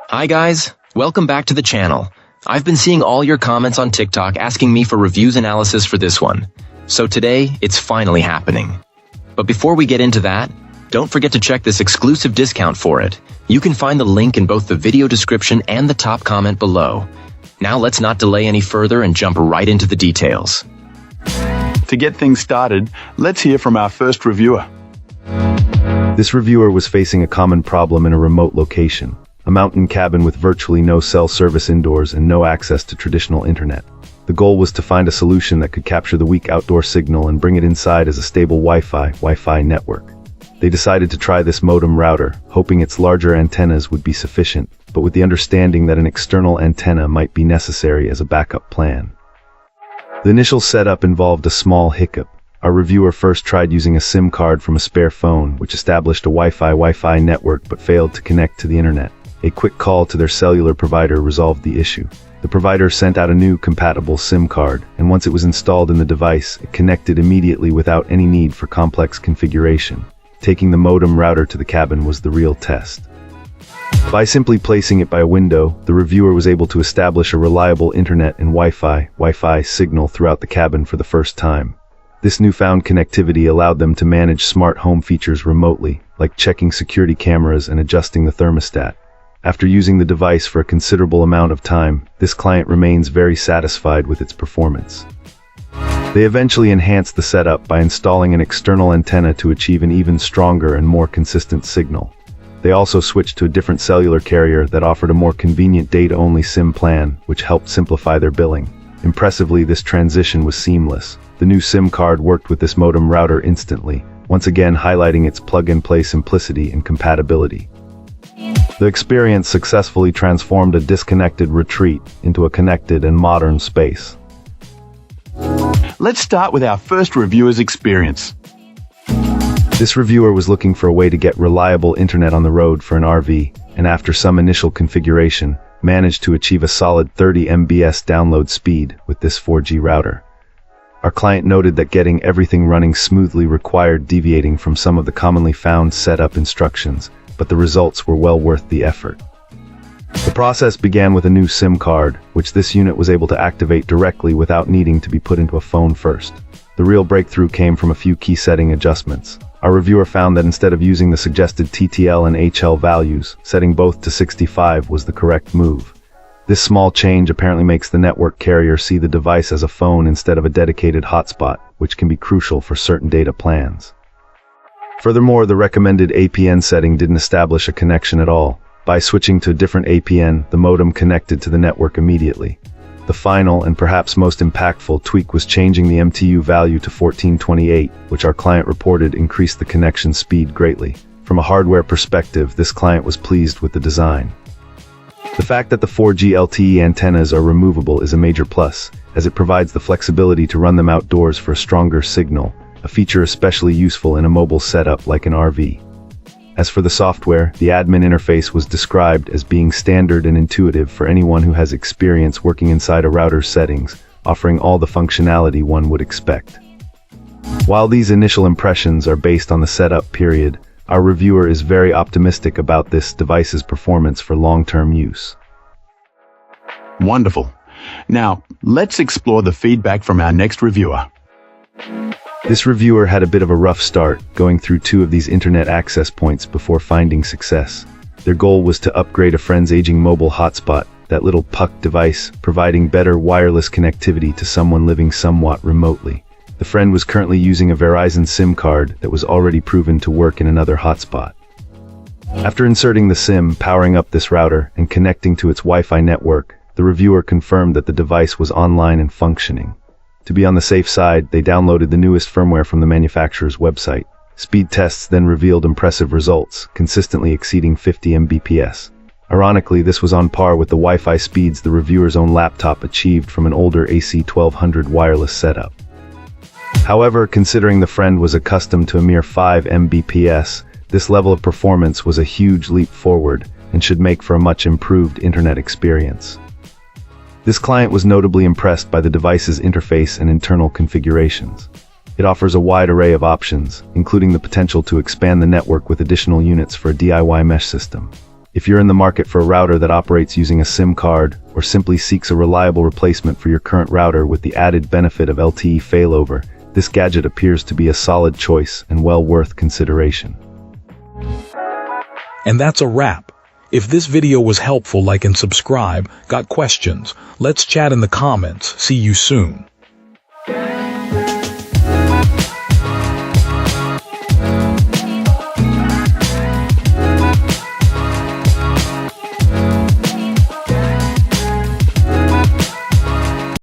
Hi guys, welcome back to the channel. I've been seeing all your comments on TikTok asking me for reviews analysis for this one. So today, it's finally happening. But before we get into that, don't forget to check this exclusive discount for it. You can find the link in both the video description and the top comment below. Now let's not delay any further and jump right into the details. To get things started, let's hear from our first reviewer. This reviewer was facing a common problem in a remote location, a mountain cabin with virtually no cell service indoors and no access to traditional internet. The goal was to find a solution that could capture the weak outdoor signal and bring it inside as a stable Wi-Fi network. They decided to try this modem router, hoping its larger antennas would be sufficient, but with the understanding that an external antenna might be necessary as a backup plan. The initial setup involved a small hiccup. Our reviewer first tried using a SIM card from a spare phone, which established a Wi-Fi network but failed to connect to the internet. A quick call to their cellular provider resolved the issue. The provider sent out a new compatible SIM card, and once it was installed in the device, it connected immediately without any need for complex configuration. Taking the modem router to the cabin was the real test. By simply placing it by a window, the reviewer was able to establish a reliable internet and Wi-Fi signal throughout the cabin for the first time. This newfound connectivity allowed them to manage smart home features remotely, like checking security cameras and adjusting the thermostat. After using the device for a considerable amount of time, this client remains very satisfied with its performance. They eventually enhanced the setup by installing an external antenna to achieve an even stronger and more consistent signal. They also switched to a different cellular carrier that offered a more convenient data-only SIM plan, which helped simplify their billing. Impressively, this transition was seamless. The new SIM card worked with this modem router instantly, once again highlighting its plug-and-play simplicity and compatibility. The experience successfully transformed a disconnected retreat into a connected and modern space. Let's start with our first reviewer's experience. This reviewer was looking for a way to get reliable internet on the road for an RV, and after some initial configuration, managed to achieve a solid 30 Mbps download speed with this 4G router. Our client noted that getting everything running smoothly required deviating from some of the commonly found setup instructions, but the results were well worth the effort. The process began with a new SIM card, which this unit was able to activate directly without needing to be put into a phone first. The real breakthrough came from a few key setting adjustments. Our reviewer found that instead of using the suggested TTL and HL values, setting both to 65 was the correct move. This small change apparently makes the network carrier see the device as a phone instead of a dedicated hotspot, which can be crucial for certain data plans. Furthermore, the recommended APN setting didn't establish a connection at all. By switching to a different APN, the modem connected to the network immediately. The final and perhaps most impactful tweak was changing the MTU value to 1428, which our client reported increased the connection speed greatly. From a hardware perspective, this client was pleased with the design. The fact that the 4G LTE antennas are removable is a major plus, as it provides the flexibility to run them outdoors for a stronger signal, a feature especially useful in a mobile setup like an RV. As for the software, the admin interface was described as being standard and intuitive for anyone who has experience working inside a router's settings, offering all the functionality one would expect. While these initial impressions are based on the setup period, our reviewer is very optimistic about this device's performance for long-term use. Wonderful. Now, let's explore the feedback from our next reviewer. This reviewer had a bit of a rough start, going through 2 of these internet access points before finding success. Their goal was to upgrade a friend's aging mobile hotspot, that little puck device, providing better wireless connectivity to someone living somewhat remotely. The friend was currently using a Verizon SIM card that was already proven to work in another hotspot. After inserting the SIM, powering up this router, and connecting to its Wi-Fi network, the reviewer confirmed that the device was online and functioning. To be on the safe side, they downloaded the newest firmware from the manufacturer's website. Speed tests then revealed impressive results, consistently exceeding 50 Mbps. Ironically, this was on par with the Wi-Fi speeds the reviewer's own laptop achieved from an older AC1200 wireless setup. However, considering the friend was accustomed to a mere 5 Mbps, this level of performance was a huge leap forward and should make for a much improved internet experience. This client was notably impressed by the device's interface and internal configurations. It offers a wide array of options, including the potential to expand the network with additional units for a DIY mesh system. If you're in the market for a router that operates using a SIM card, or simply seeks a reliable replacement for your current router with the added benefit of LTE failover, this gadget appears to be a solid choice and well worth consideration. And that's a wrap. If this video was helpful, like and subscribe. Got questions? Let's chat in the comments. See you soon.